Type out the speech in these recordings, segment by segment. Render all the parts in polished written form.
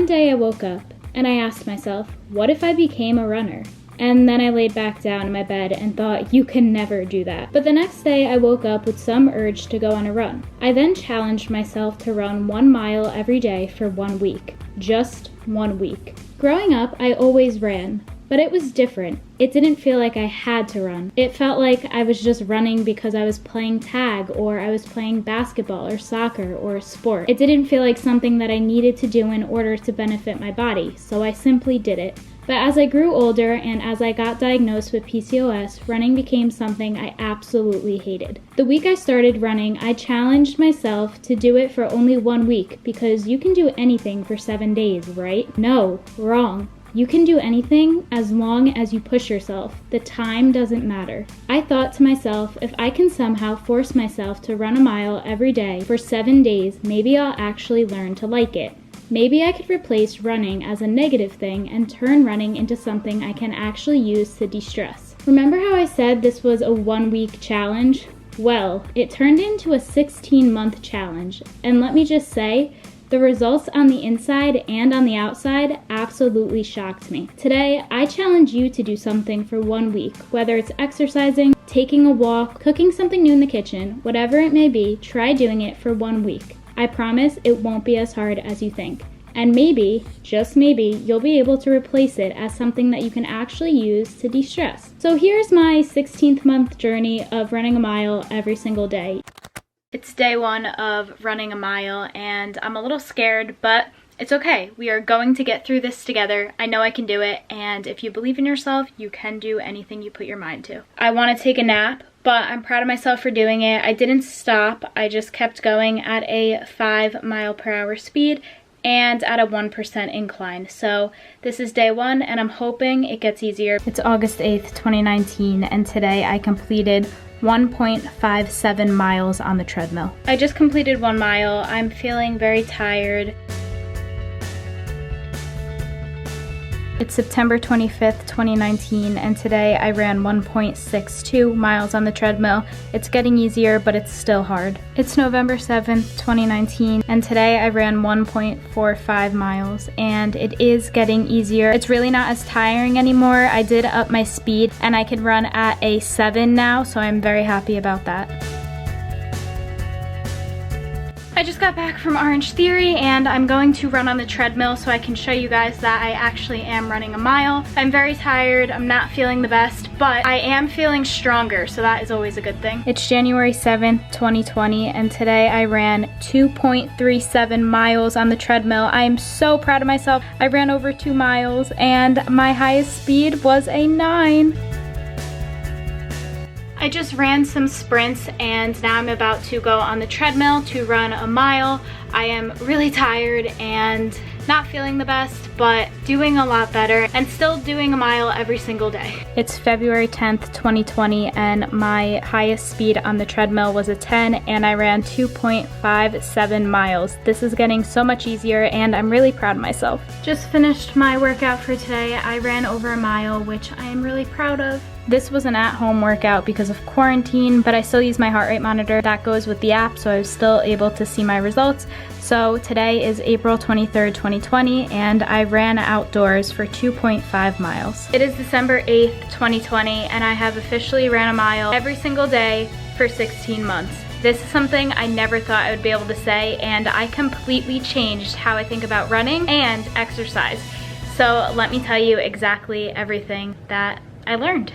One day I woke up and I asked myself, what if I became a runner? And then I laid back down in my bed and thought, you can never do that. But the next day I woke up with some urge to go on a run. I then challenged myself to run 1 mile every day for 1 week. Just 1 week. Growing up, I always ran. But it was different. It didn't feel like I had to run. It felt like I was just running because I was playing tag or I was playing basketball or soccer or a sport. It didn't feel like something that I needed to do in order to benefit my body, so I simply did it. But as I grew older and as I got diagnosed with PCOS, running became something I absolutely hated. The week I started running, I challenged myself to do it for only 1 week because you can do anything for 7 days, right? No, wrong. You can do anything as long as you push yourself. The time doesn't matter. I thought to myself, if I can somehow force myself to run a mile every day for 7 days, maybe I'll actually learn to like it. Maybe I could replace running as a negative thing and turn running into something I can actually use to de-stress. Remember how I said this was a 1-week challenge? Well, it turned into a 16-month challenge, and let me just say, the results on the inside and on the outside absolutely shocked me. Today, I challenge you to do something for 1 week, whether it's exercising, taking a walk, cooking something new in the kitchen, whatever it may be, try doing it for 1 week. I promise it won't be as hard as you think. And maybe, just maybe, you'll be able to replace it as something that you can actually use to de-stress. So here's my 16th month journey of running a mile every single day. It's day 1 of running a mile and I'm a little scared, but it's okay. We are going to get through this together. I know I can do it, and if you believe in yourself, you can do anything you put your mind to. I want to take a nap, but I'm proud of myself for doing it. I didn't stop. I just kept going at a 5 mile per hour speed and at a 1% incline. So this is day 1 and I'm hoping it gets easier. It's August 8th, 2019, and today I completed 1.57 miles on the treadmill. I just completed 1 mile. I'm feeling very tired. It's September 25th, 2019, and today I ran 1.62 miles on the treadmill. It's getting easier, but it's still hard. It's November 7th, 2019, and today I ran 1.45 miles, and it is getting easier. It's really not as tiring anymore. I did up my speed, and I can run at a 7 now, so I'm very happy about that. I just got back from Orange Theory and I'm going to run on the treadmill so I can show you guys that I actually am running a mile. I'm very tired, I'm not feeling the best, but I am feeling stronger, so that is always a good thing. It's January 7th, 2020, and today I ran 2.37 miles on the treadmill. I am so proud of myself. I ran over 2 miles and my highest speed was a 9. I just ran some sprints and now I'm about to go on the treadmill to run a mile. I am really tired and not feeling the best, but doing a lot better and still doing a mile every single day. It's February 10th, 2020, and my highest speed on the treadmill was a 10 and I ran 2.57 miles. This is getting so much easier and I'm really proud of myself. Just finished my workout for today. I ran over a mile, which I am really proud of. This was an at-home workout because of quarantine, but I still use my heart rate monitor. That goes with the app, so I was still able to see my results. So today is April 23rd, 2020, and I ran outdoors for 2.5 miles. It is December 8th, 2020, and I have officially ran a mile every single day for 16 months. This is something I never thought I would be able to say, and I completely changed how I think about running and exercise. So let me tell you exactly everything that I learned.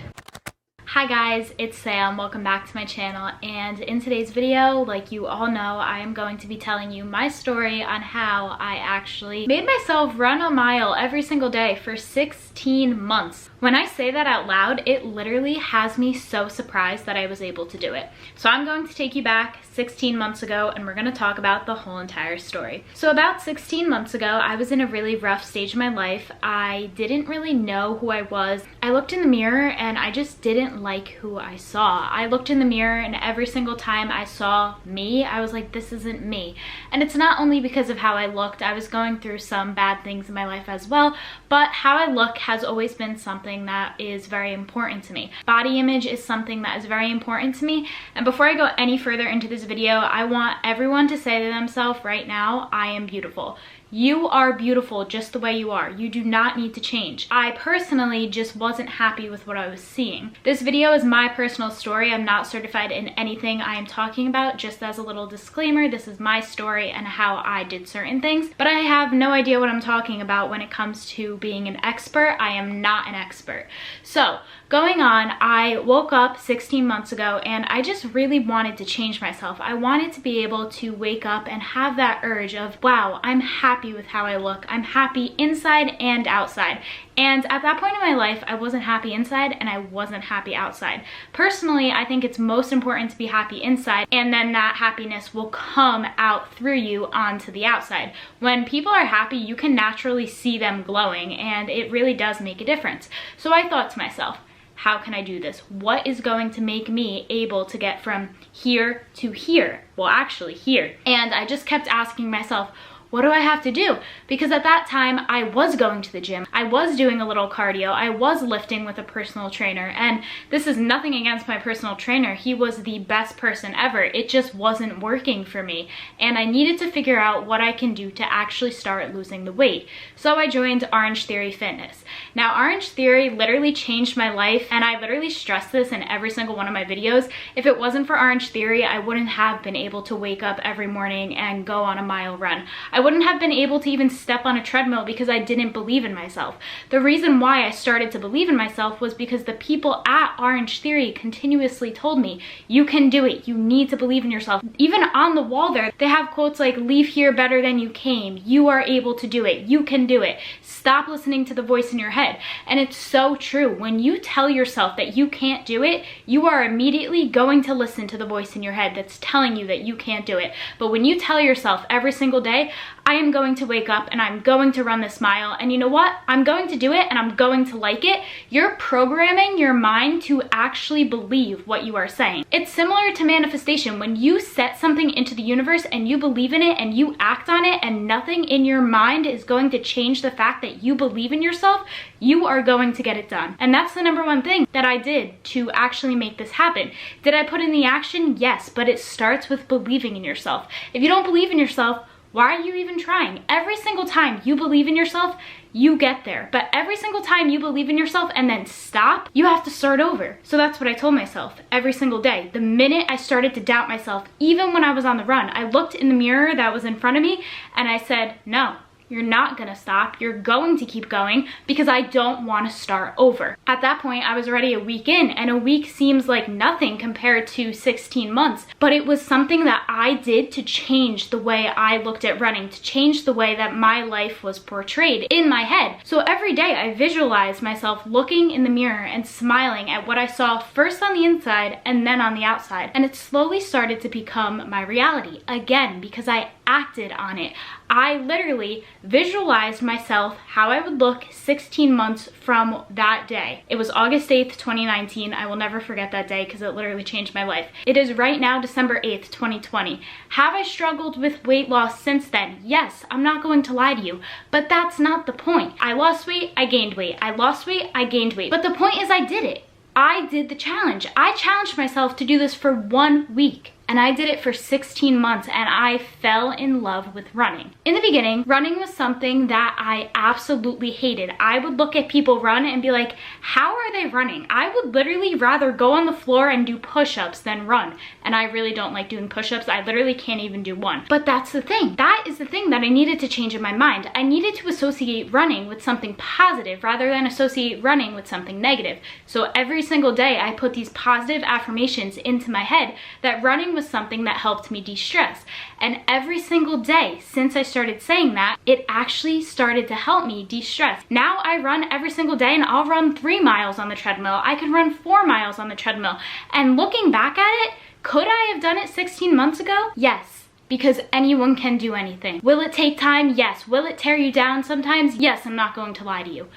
Hi guys, it's Sam. Welcome back to my channel, and in today's video, like you all know, I am going to be telling you my story on how I actually made myself run a mile every single day for 16 months. When I say that out loud, it literally has me so surprised that I was able to do it. So I'm going to take you back 16 months ago and we're going to talk about the whole entire story. So about 16 months ago, I was in a really rough stage of my life. I didn't really know who I was. I looked in the mirror and I just didn't like who I saw. I looked in the mirror and every single time I saw me, I was like, this isn't me. And it's not only because of how I looked. I was going through some bad things in my life as well, but how I look has always been something that is very important to me. Body image is something that is very important to me. And before I go any further into this video, I want everyone to say to themselves right now, I am beautiful. You are beautiful just the way you are. You do not need to change. I personally just wasn't happy with what I was seeing. This video is my personal story. I'm not certified in anything I am talking about. Just as a little disclaimer, this is my story and how I did certain things, but I have no idea what I'm talking about when it comes to being an expert. I am not an expert. So going on, I woke up 16 months ago and I just really wanted to change myself. I wanted to be able to wake up and have that urge of, wow, I'm happy with how I look. I'm happy inside and outside. And at that point in my life, I wasn't happy inside and I wasn't happy outside. Personally, I think it's most important to be happy inside, and then that happiness will come out through you onto the outside. When people are happy, you can naturally see them glowing, and it really does make a difference. So I thought to myself, how can I do this? What is going to make me able to get from here to here? Well, actually here. And I just kept asking myself, what do I have to do? Because at that time, I was going to the gym. I was doing a little cardio. I was lifting with a personal trainer. And this is nothing against my personal trainer. He was the best person ever. It just wasn't working for me. And I needed to figure out what I can do to actually start losing the weight. So I joined Orange Theory Fitness. Now, Orange Theory literally changed my life, and I literally stress this in every single one of my videos. If it wasn't for Orange Theory, I wouldn't have been able to wake up every morning and go on a mile run. I wouldn't have been able to even step on a treadmill because I didn't believe in myself. The reason why I started to believe in myself was because the people at Orange Theory continuously told me, you can do it, you need to believe in yourself. Even on the wall there, they have quotes like, leave here better than you came, you are able to do it, you can do it, stop listening to the voice in your head. And it's so true. When you tell yourself that you can't do it, you are immediately going to listen to the voice in your head that's telling you that you can't do it. But when you tell yourself every single day, I am going to wake up and I'm going to run this mile, and you know what? I'm going to do it and I'm going to like it. You're programming your mind to actually believe what you are saying. It's similar to manifestation. When you set something into the universe and you believe in it and you act on it, and nothing in your mind is going to change the fact that you believe in yourself, you are going to get it done. And that's the number one thing that I did to actually make this happen. Did I put in the action? Yes, but it starts with believing in yourself. If you don't believe in yourself, why are you even trying? Every single time you believe in yourself, you get there. But every single time you believe in yourself and then stop, you have to start over. So that's what I told myself every single day. The minute I started to doubt myself, even when I was on the run, I looked in the mirror that was in front of me and I said, no. You're not gonna stop, you're going to keep going because I don't wanna start over. At that point, I was already a week in, and a week seems like nothing compared to 16 months, but it was something that I did to change the way I looked at running, to change the way that my life was portrayed in my head. So every day I visualized myself looking in the mirror and smiling at what I saw first on the inside and then on the outside. And it slowly started to become my reality again because I acted on it. I literally visualized myself how I would look 16 months from that day. It was August 8th, 2019. I will never forget that day because it literally changed my life. It is right now December 8th, 2020. Have I struggled with weight loss since then? Yes, I'm not going to lie to you, but that's not the point. I lost weight, I gained weight. I lost weight, I gained weight. But the point is I did it. I did the challenge. I challenged myself to do this for 1 week. And I did it for 16 months and I fell in love with running. In the beginning, running was something that I absolutely hated. I would look at people run and be like, how are they running? I would literally rather go on the floor and do push-ups than run. And I really don't like doing push-ups. I literally can't even do one. But that's the thing. That is the thing that I needed to change in my mind. I needed to associate running with something positive rather than associate running with something negative. So every single day I put these positive affirmations into my head that running was something that helped me de-stress. And every single day since I started saying that, it actually started to help me de-stress. Now I run every single day and I'll run 3 miles on the treadmill. I could run 4 miles on the treadmill. And looking back at it, could I have done it 16 months ago? Yes. Because anyone can do anything. Will it take time? Yes. Will it tear you down sometimes? Yes, I'm not going to lie to you.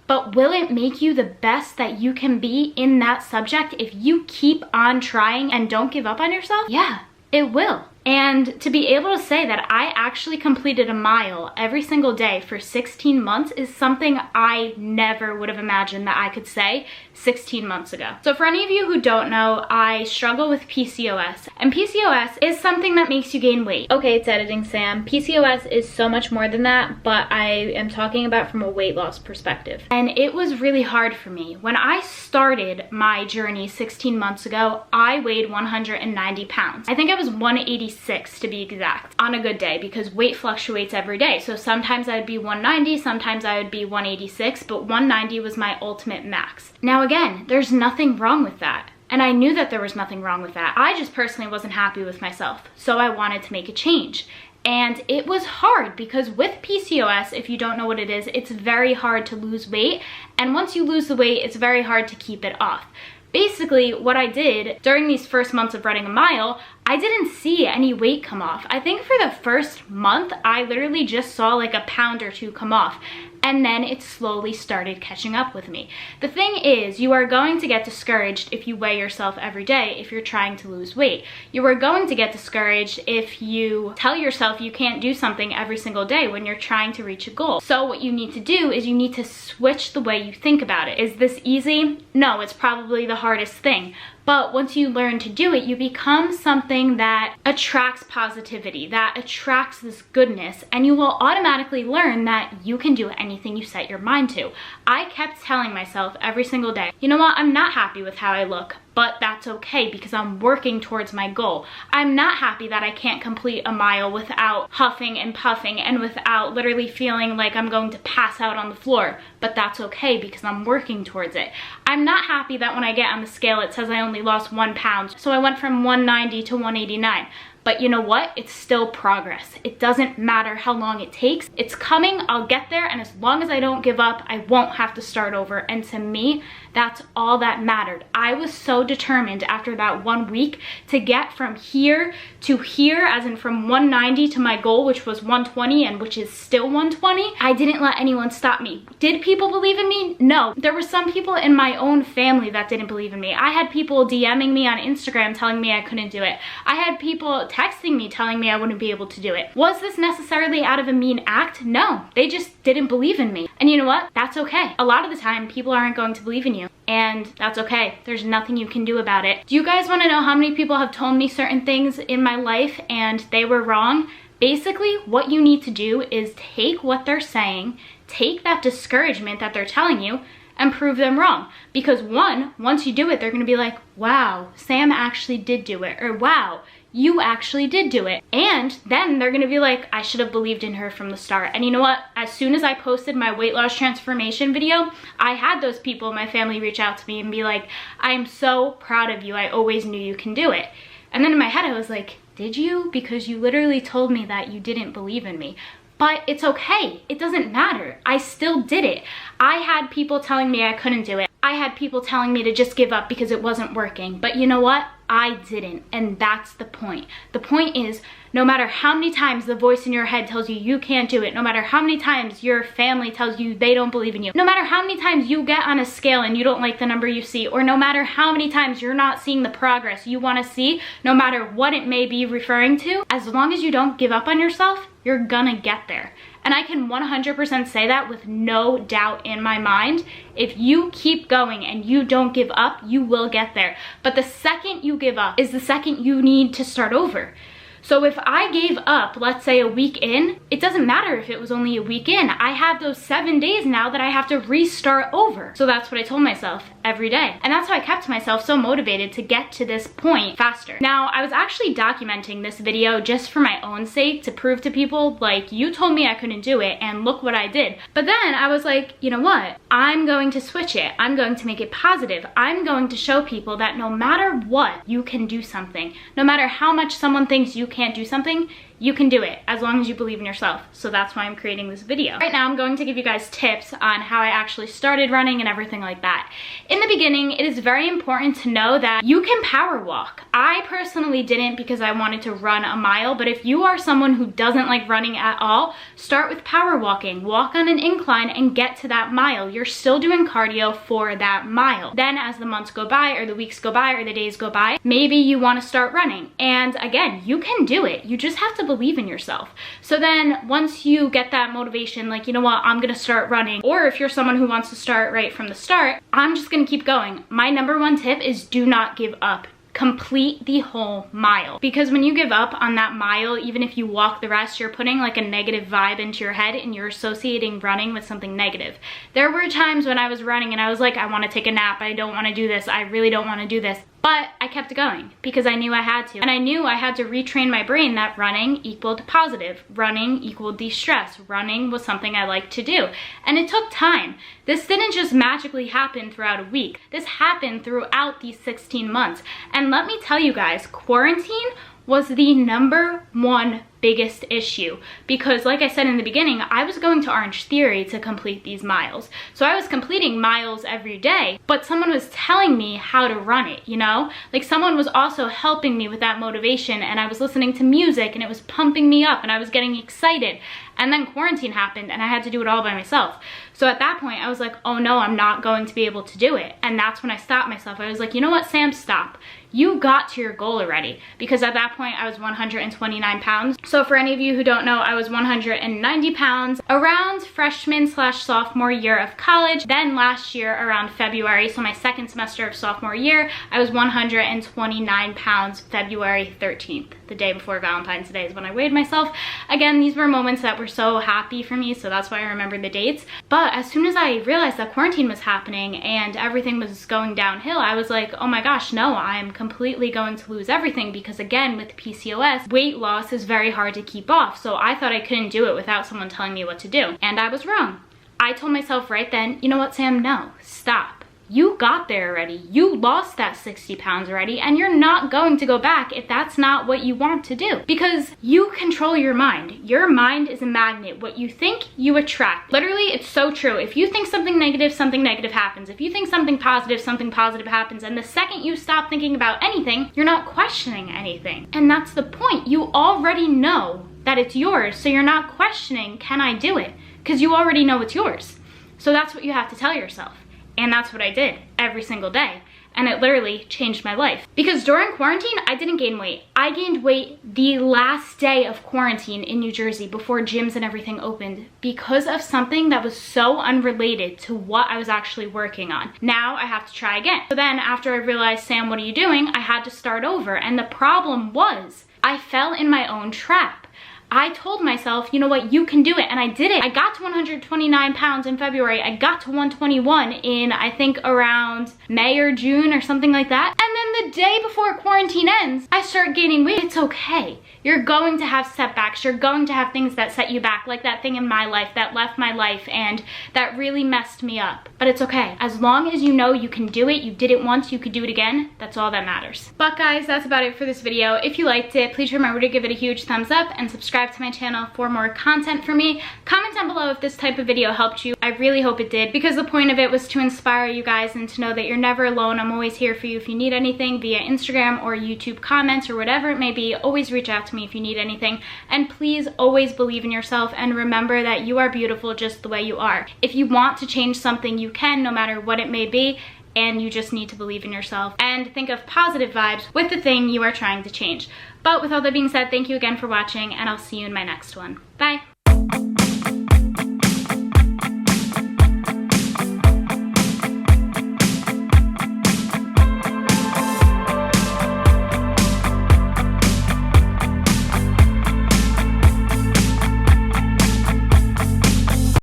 But will it make you the best that you can be in that subject if you keep on trying and don't give up on yourself? Yeah, it will. And to be able to say that I actually completed a mile every single day for 16 months is something I never would have imagined that I could say 16 months ago. So for any of you who don't know, I struggle with PCOS, and PCOS is something that makes you gain weight. Okay, it's editing, Sam. PCOS is so much more than that, but I am talking about from a weight loss perspective. And it was really hard for me. When I started my journey 16 months ago, I weighed 190 pounds. I think I was 186 to be exact on a good day, because weight fluctuates every day. So sometimes I would be 190, sometimes I would be 186, but 190 was my ultimate max. Now again, there's nothing wrong with that. And I knew that there was nothing wrong with that. I just personally wasn't happy with myself. So I wanted to make a change. And it was hard because with PCOS, if you don't know what it is, it's very hard to lose weight. And once you lose the weight, it's very hard to keep it off. Basically, what I did during these first months of running a mile, I didn't see any weight come off. I think for the first month, I literally just saw like a pound or two come off. And then it slowly started catching up with me. The thing is, you are going to get discouraged if you weigh yourself every day if you're trying to lose weight. You are going to get discouraged if you tell yourself you can't do something every single day when you're trying to reach a goal. So what you need to do is you need to switch the way you think about it. Is this easy? No, it's probably the hardest thing. But once you learn to do it, you become something that attracts positivity, that attracts this goodness, and you will automatically learn that you can do anything you set your mind to. I kept telling myself every single day, you know what, I'm not happy with how I look, but that's okay because I'm working towards my goal. I'm not happy that I can't complete a mile without huffing and puffing and without literally feeling like I'm going to pass out on the floor, but that's okay because I'm working towards it. I'm not happy that when I get on the scale it says I only lost 1 pound, so I went from 190 to 189. But you know what? It's still progress. It doesn't matter how long it takes. It's coming, I'll get there, and as long as I don't give up, I won't have to start over. And to me, that's all that mattered. I was so determined after that 1 week to get from here to here, as in from 190 to my goal, which was 120 and which is still 120. I didn't let anyone stop me. Did people believe in me? No. There were some people in my own family that didn't believe in me. I had people DMing me on Instagram telling me I couldn't do it. I had people texting me telling me I wouldn't be able to do it. Was this necessarily out of a mean act? No, they just didn't believe in me. And you know what? That's okay. A lot of the time, people aren't going to believe in you. And that's okay. There's nothing you can do about it. Do you guys want to know how many people have told me certain things in my life and they were wrong? Basically, what you need to do is take what they're saying, take that discouragement that they're telling you, and prove them wrong. Because once you do it, they're gonna be like, wow, Sam actually did do it, or wow, you actually did do it. And then they're gonna be like, I should have believed in her from the start. And you know what? As soon as I posted my weight loss transformation video, I had those people in my family reach out to me and be like, I'm so proud of you. I always knew you can do it. And then in my head, I was like, did you? Because you literally told me that you didn't believe in me. But it's okay. It doesn't matter. I still did it. I had people telling me I couldn't do it. I had people telling me to just give up because it wasn't working. But you know what? I didn't. And that's the point. The point is, no matter how many times the voice in your head tells you you can't do it, no matter how many times your family tells you they don't believe in you, no matter how many times you get on a scale and you don't like the number you see, or no matter how many times you're not seeing the progress you want to see, no matter what it may be referring to, as long as you don't give up on yourself, you're gonna get there. And I can 100% say that with no doubt in my mind. If you keep going and you don't give up, you will get there. But the second you give up is the second you need to start over. So if I gave up, let's say a week in, it doesn't matter if it was only a week in. I have those 7 days now that I have to restart over. So that's what I told myself every day. And that's how I kept myself so motivated to get to this point faster. Now, I was actually documenting this video just for my own sake to prove to people, like, you told me I couldn't do it and look what I did. But then I was like, you know what? I'm going to switch it. I'm going to make it positive. I'm going to show people that no matter what, you can do something. No matter how much someone thinks you can't do something, You can do it as long as you believe in yourself. So that's why I'm creating this video. Right now I'm going to give you guys tips on how I actually started running and everything like that. In the beginning, it is very important to know that you can power walk. I personally didn't because I wanted to run a mile, but if you are someone who doesn't like running at all, start with power walking. Walk on an incline and get to that mile. You're still doing cardio for that mile. Then as the months go by or the weeks go by or the days go by, maybe you want to start running. And again, you can do it. You just have to believe in yourself. So then once you get that motivation, like, you know what, I'm gonna start running, or if you're someone who wants to start right from the start, I'm just gonna keep going. My number one tip is do not give up. Complete the whole mile, because when you give up on that mile, even if you walk the rest, you're putting like a negative vibe into your head and you're associating running with something negative. There were times when I was running and I was like, I want to take a nap, I don't want to do this, I really don't want to do this. But I kept going because I knew I had to. And I knew I had to retrain my brain that running equaled positive. Running equaled de-stress. Running was something I liked to do. And it took time. This didn't just magically happen throughout a week. This happened throughout these 16 months. And let me tell you guys, quarantine was the #1 biggest issue, because like I said in the beginning, I was going to Orange Theory to complete these miles. So I was completing miles every day, but someone was telling me how to run it, you know? Like someone was also helping me with that motivation, and I was listening to music and it was pumping me up and I was getting excited. And then quarantine happened and I had to do it all by myself. So at that point I was like, oh no, I'm not going to be able to do it. And that's when I stopped myself. I was like, you know what, Sam, stop. You got to your goal already. Because at that point I was 129 pounds. So for any of you who don't know, I was 190 pounds around freshman/sophomore year of college. Then last year around February, so my second semester of sophomore year, I was 129 pounds February 13th. The day before Valentine's Day is when I weighed myself. Again, these were moments that were so happy for me, so that's why I remember the dates. But as soon as I realized that quarantine was happening and everything was going downhill, I was like, oh my gosh, no, I'm completely going to lose everything, because again, with PCOS, weight loss is very hard to keep off. So I thought I couldn't do it without someone telling me what to do. And I was wrong. I told myself right then, you know what, Sam, no, stop. You got there already. You lost that 60 pounds already, and you're not going to go back if that's not what you want to do, because you control your mind. Your mind is a magnet. What you think, you attract. Literally, it's so true. If you think something negative happens. If you think something positive happens. And the second you stop thinking about anything, you're not questioning anything. And that's the point. You already know that it's yours, so you're not questioning, can I do it? Because you already know it's yours. So that's what you have to tell yourself. And that's what I did every single day. And it literally changed my life. Because during quarantine, I didn't gain weight. I gained weight the last day of quarantine in New Jersey before gyms and everything opened, because of something that was so unrelated to what I was actually working on. Now I have to try again. So then after I realized, Sam, what are you doing? I had to start over. And the problem was, I fell in my own trap. I told myself, you know what, you can do it, and I did it. I got to 129 pounds in February. I got to 121 in, I think, around May or June or something like that. And then the day before quarantine ends, I start gaining weight. It's okay. You're going to have setbacks. You're going to have things that set you back, like that thing in my life that left my life and that really messed me up. But it's okay. As long as you know you can do it, you did it once, you could do it again, that's all that matters. But guys, that's about it for this video. If you liked it, please remember to give it a huge thumbs up and subscribe to my channel for more content for me. Comment down below if this type of video helped you. I really hope it did, because the point of it was to inspire you guys and to know that you're never alone. I'm always here for you if you need anything via Instagram or YouTube comments or whatever it may be. Always reach out to me if you need anything. And please always believe in yourself and remember that you are beautiful just the way you are. If you want to change something, you can, no matter what it may be. And you just need to believe in yourself and think of positive vibes with the thing you are trying to change. But with all that being said, thank you again for watching, and I'll see you in my next one. Bye.